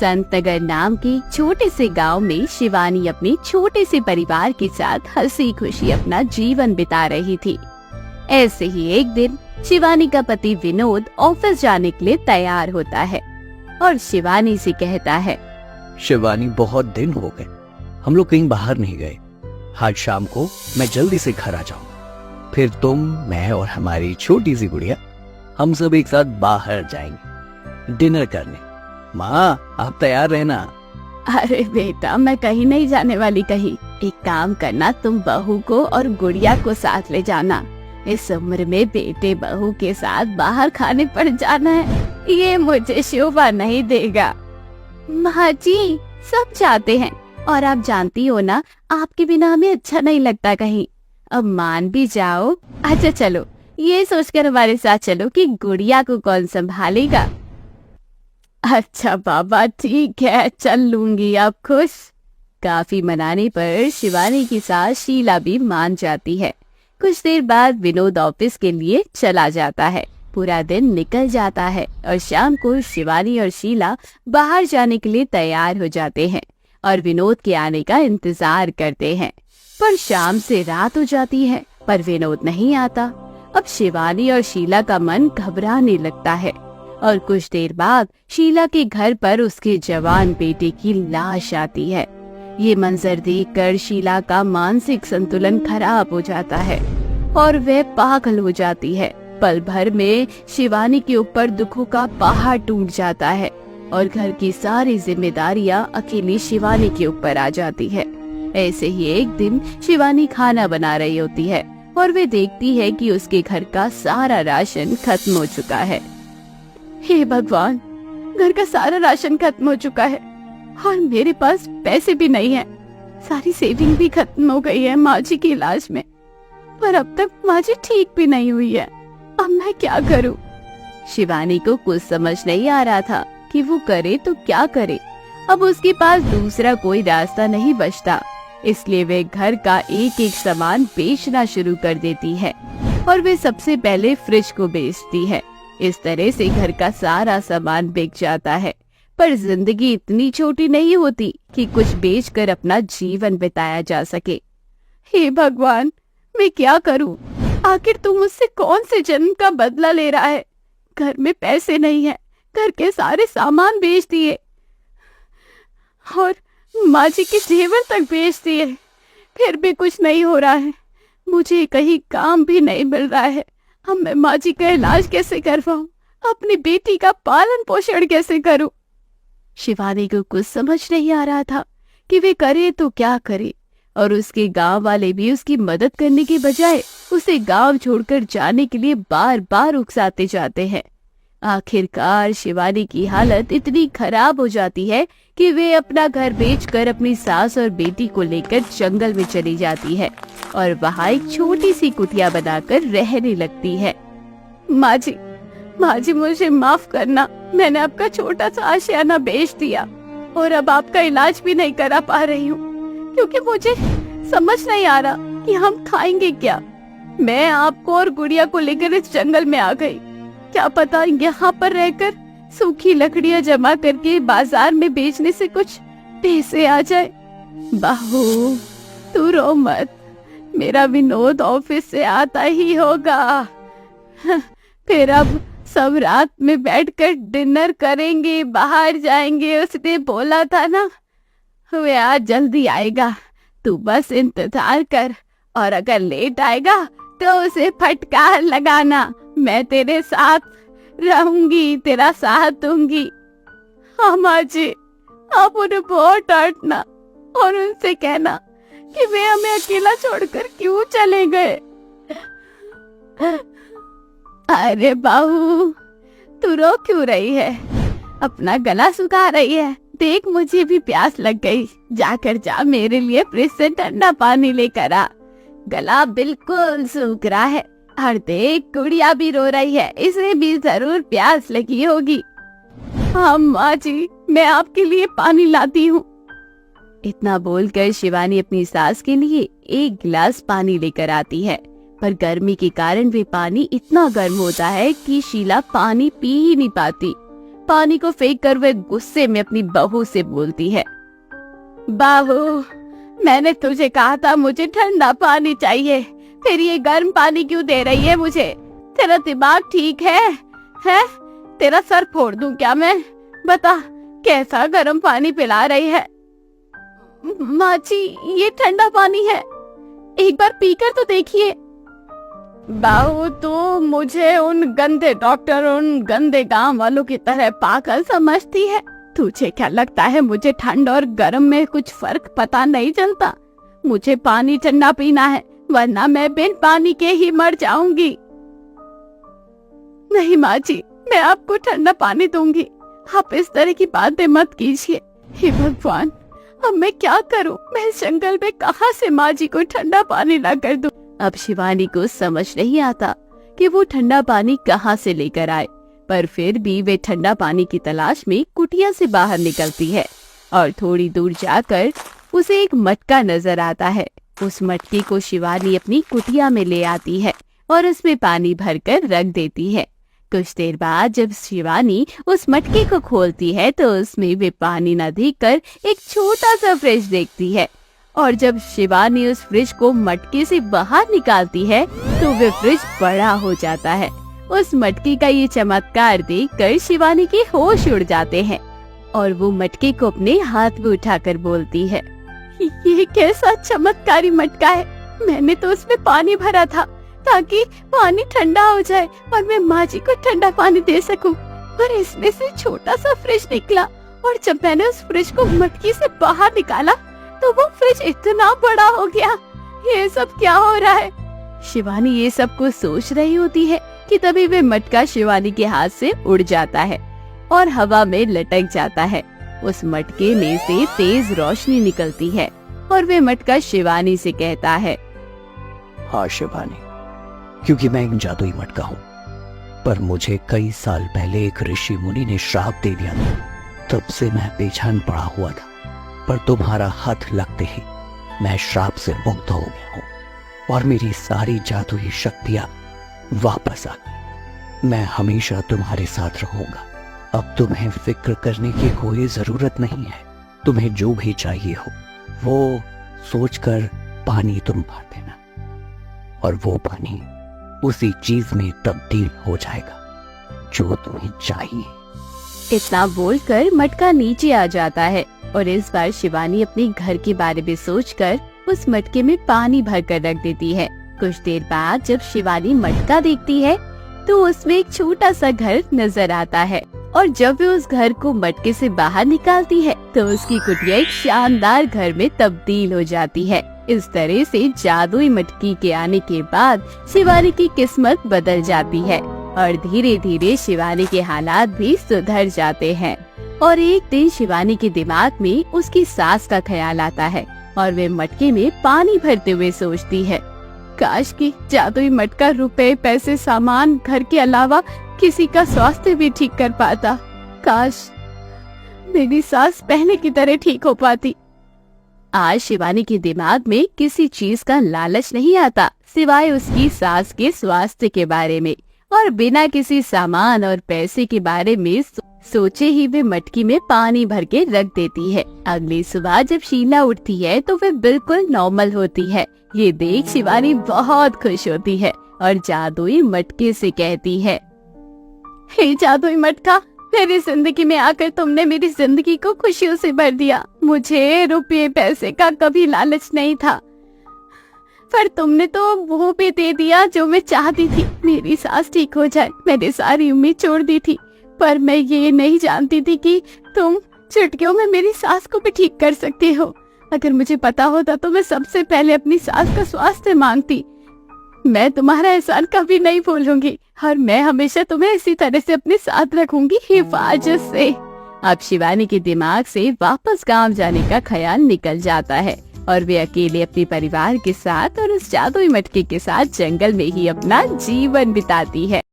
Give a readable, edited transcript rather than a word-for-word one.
संत नगर नाम के छोटे से गांव में शिवानी अपने छोटे से परिवार के साथ हंसी खुशी अपना जीवन बिता रही थी। ऐसे ही एक दिन शिवानी का पति विनोद ऑफिस जाने के लिए तैयार होता है और शिवानी से कहता है, शिवानी, बहुत दिन हो गए हम लोग कहीं बाहर नहीं गए। आज शाम को मैं जल्दी से घर आ जाऊंगा, फिर तुम, मैं और हमारी छोटी सी गुड़िया हम सब एक साथ बाहर जाएंगे डिनर करने। माँ, आप तैयार रहना। अरे बेटा, मैं कहीं नहीं जाने वाली कहीं। एक काम करना, तुम बहू को और गुड़िया को साथ ले जाना। इस उम्र में बेटे बहू के साथ बाहर खाने पर जाना है, ये मुझे शोभा नहीं देगा। माँ जी, सब चाहते हैं और आप जानती हो ना, आपके बिना हमें अच्छा नहीं लगता कहीं। अब मान भी जाओ। अच्छा चलो, ये सोचकर हमारे साथ चलो कि गुड़िया को कौन संभालेगा। अच्छा बाबा, ठीक है, चल लूंगी। आप खुश? काफी मनाने पर शिवानी की सास शीला भी मान जाती है। कुछ देर बाद विनोद ऑफिस के लिए चला जाता है। पूरा दिन निकल जाता है और शाम को शिवानी और शीला बाहर जाने के लिए तैयार हो जाते हैं और विनोद के आने का इंतजार करते हैं। पर शाम से रात हो जाती है पर विनोद नहीं आता। अब शिवानी और शीला का मन घबराने लगता है और कुछ देर बाद शीला के घर पर उसके जवान बेटे की लाश आती है। ये मंजर देखकर शीला का मानसिक संतुलन खराब हो जाता है और वह पागल हो जाती है। पल भर में शिवानी के ऊपर दुखों का पहाड़ टूट जाता है और घर की सारी जिम्मेदारियां अकेली शिवानी के ऊपर आ जाती है। ऐसे ही एक दिन शिवानी खाना बना रही होती है और वे देखती है कि उसके घर का सारा राशन खत्म हो चुका है। हे भगवान, घर का सारा राशन खत्म हो चुका है और मेरे पास पैसे भी नहीं है। सारी सेविंग भी खत्म हो गई है माँ जी के इलाज में, पर अब तक माँ जी ठीक भी नहीं हुई है। अब मैं क्या करूँ? शिवानी को कुछ समझ नहीं आ रहा था कि वो करे तो क्या करे। अब उसके पास दूसरा कोई रास्ता नहीं बचता, इसलिए वे घर का एक एक सामान बेचना शुरू कर देती है और वे सबसे पहले फ्रिज को बेचती है। इस तरह से घर का सारा सामान बिक जाता है। पर जिंदगी इतनी छोटी नहीं होती कि कुछ बेचकर अपना जीवन बिताया जा सके। हे भगवान, मैं क्या करूं? आखिर तू मुझसे कौन से जन्म का बदला ले रहा है? घर में पैसे नहीं है, घर के सारे सामान बेच दिए और माँ जी के जेवर तक बेच दिए, फिर भी कुछ नहीं हो रहा है। मुझे कहीं काम भी नहीं मिल रहा है। अब मैं माँ जी का इलाज कैसे करवाऊं? अपनी बेटी का पालन पोषण कैसे करूं? शिवानी को कुछ समझ नहीं आ रहा था कि वे करे तो क्या करे और उसके गांव वाले भी उसकी मदद करने के बजाय उसे गांव छोड़कर जाने के लिए बार बार उकसाते जाते हैं। आखिरकार शिवानी की हालत इतनी खराब हो जाती है कि वे अपना घर बेचकर अपनी सास और बेटी को लेकर जंगल में चली जाती है और वहाँ एक छोटी सी कुटिया बनाकर रहने लगती है। माँ जी, मुझे माफ करना। मैंने आपका छोटा सा आशियाना बेच दिया और अब आपका इलाज भी नहीं करा पा रही हूँ क्योंकि मुझे समझ नहीं आ रहा कि हम खाएंगे क्या। मैं आपको और गुड़िया को लेकर इस जंगल में आ गई। क्या पता यहाँ पर रहकर सूखी लकड़ियाँ जमा करके बाजार में बेचने से कुछ पैसे आ जाए। बहू, तू रो मत, मेरा विनोद ऑफिस से आता ही होगा। फिर अब सब रात में बैठकर डिनर करेंगे, बाहर जाएंगे। उसने बोला था ना, वे आज जल्दी आएगा, तू बस इंतजार कर और अगर लेट आएगा तो उसे फटकार लगाना। मैं तेरे साथ रहूंगी, तेरा साथ दूंगी। हाँ माँ जी, आप उन्हें बहुत डांटना और उनसे कहना कि वे हमें अकेला छोड़कर क्यों चले गए। अरे बहू, तू रो क्यों रही है? अपना गला सुखा रही है? देख, मुझे भी प्यास लग गई। जाकर जा मेरे लिए फ्रिज से ठंडा पानी लेकर आ। गला बिल्कुल सूख रहा है और देख, गुड़िया भी रो रही है, इसे भी जरूर प्यास लगी होगी। हाँ माँ जी, मैं आपके लिए पानी लाती हूँ। इतना बोलकर शिवानी अपनी सास के लिए एक गिलास पानी लेकर आती है, पर गर्मी के कारण वे पानी इतना गर्म होता है कि शीला पानी पी ही नहीं पाती। पानी को फेंक कर वे गुस्से में अपनी बहू से बोलती है, बहू, मैंने तुझे कहा था मुझे ठंडा पानी चाहिए, फिर ये गर्म पानी क्यों दे रही है मुझे? तेरा दिमाग ठीक है? तेरा सर फोड़ दूं क्या मैं? बता, कैसा गर्म पानी पिला रही है? माँ जी, ये ठंडा पानी है, एक बार पीकर तो देखिए। बहू, तो मुझे उन गंदे डॉक्टर, उन गंदे गांव वालों की तरह पागल समझती है? तुझे क्या लगता है मुझे ठंड और गर्म में कुछ फर्क पता नहीं चलता? मुझे पानी ठंडा पीना है, वरना मैं बिन पानी के ही मर जाऊंगी। नहीं माँ जी, मैं आपको ठंडा पानी दूंगी, आप इस तरह की बातें मत कीजिए। हे भगवान, अब मैं क्या करूं? मैं इस जंगल में कहां से माँ जी को ठंडा पानी ला कर दूं? अब शिवानी को समझ नहीं आता कि वो ठंडा पानी कहां से लेकर आए, पर फिर भी वे ठंडा पानी की तलाश में कुटिया से बाहर निकलती है और थोड़ी दूर जाकर उसे एक मटका नजर आता है। उस मटके को शिवानी अपनी कुटिया में ले आती है और उसमें पानी भरकर रख देती है। कुछ देर बाद जब शिवानी उस मटके को खोलती है तो उसमें वे पानी न देखकर एक छोटा सा फ्रिज देखती है, और जब शिवानी उस फ्रिज को मटके से बाहर निकालती है तो वे फ्रिज बड़ा हो जाता है। उस मटके का ये चमत्कार देखकर शिवानी के होश उड़ जाते हैं और वो मटके को अपने हाथ में उठाकर बोलती है, ये कैसा चमत्कारी मटका है? मैंने तो उसमें पानी भरा था ताकि पानी ठंडा हो जाए और मैं माँ जी को ठंडा पानी दे सकूं, पर इसमें से छोटा सा फ्रिज निकला, और जब मैंने उस फ्रिज को मटकी से बाहर निकाला तो वो फ्रिज इतना बड़ा हो गया। ये सब क्या हो रहा है? शिवानी ये सब कुछ सोच रही होती है कि तभी वे मटका शिवानी के हाथ से उड़ जाता है और हवा में लटक जाता है। उस मटके में से तेज रोशनी निकलती है और वे मटका शिवानी से कहता है, हाँ शिवानी, क्योंकि मैं एक जादुई मटका हूँ, पर मुझे कई साल पहले एक ऋषि मुनि ने श्राप दे दिया था, तब से मैं बेचैन पड़ा हुआ था, पर तुम्हारा हाथ लगते ही मैं श्राप से मुक्त हो गया हूँ और मेरी सारी जादुई शक्तियाँ वापस आ गई। मैं हमेशा तुम्हारे साथ रहूंगा। अब तुम्हें फिक्र करने की कोई जरूरत नहीं है। तुम्हें जो भी चाहिए हो वो सोचकर पानी तुम भर देना और वो पानी उसी चीज में तब्दील हो जाएगा जो तुम्हें चाहिए। इतना बोलकर मटका नीचे आ जाता है और इस बार शिवानी अपने घर के बारे में सोचकर उस मटके में पानी भरकर रख देती है। कुछ देर बाद जब शिवानी मटका देखती है तो उसमें एक छोटा सा घर नजर आता है, और जब वे उस घर को मटके से बाहर निकालती है तो उसकी कुटिया एक शानदार घर में तब्दील हो जाती है। इस तरह से जादुई मटकी के आने के बाद शिवानी की किस्मत बदल जाती है और धीरे धीरे शिवानी के हालात भी सुधर जाते हैं। और एक दिन शिवानी के दिमाग में उसकी सास का ख्याल आता है और वे मटके में पानी भरते हुए सोचती है, काश कि जादुई मटका रुपए, पैसे, सामान, घर के अलावा किसी का स्वास्थ्य भी ठीक कर पाता। काश मेरी सास पहले की तरह ठीक हो पाती। आज शिवानी के दिमाग में किसी चीज का लालच नहीं आता सिवाय उसकी सास के स्वास्थ्य के बारे में, और बिना किसी सामान और पैसे के बारे में सोचे ही वे मटकी में पानी भर के रख देती है। अगली सुबह जब शीला उठती है तो वे बिल्कुल नॉर्मल होती है। ये देख शिवानी बहुत खुश होती है और जादुई मटके से कहती है, हे जादुई मटका, मेरी जिंदगी में आकर तुमने मेरी जिंदगी को खुशियों से भर दिया। मुझे रुपये पैसे का कभी लालच नहीं था, पर तुमने तो वो भी दे दिया जो मैं चाहती थी। मेरी सास ठीक हो जाए, मैंने सारी उम्मीद छोड़ दी थी, पर मैं ये नहीं जानती थी कि तुम चुटकियों में मेरी सास को भी ठीक कर सकते हो। अगर मुझे पता होता तो मैं सबसे पहले अपनी सास का स्वास्थ्य मांगती। मैं तुम्हारा एहसान कभी नहीं भूलूंगी और मैं हमेशा तुम्हें इसी तरह से अपने साथ रखूंगी, हिफाजत से। अब शिवानी के दिमाग से वापस गांव जाने का ख्याल निकल जाता है और वे अकेले अपने परिवार के साथ और उस जादुई मटके के साथ जंगल में ही अपना जीवन बिताती है।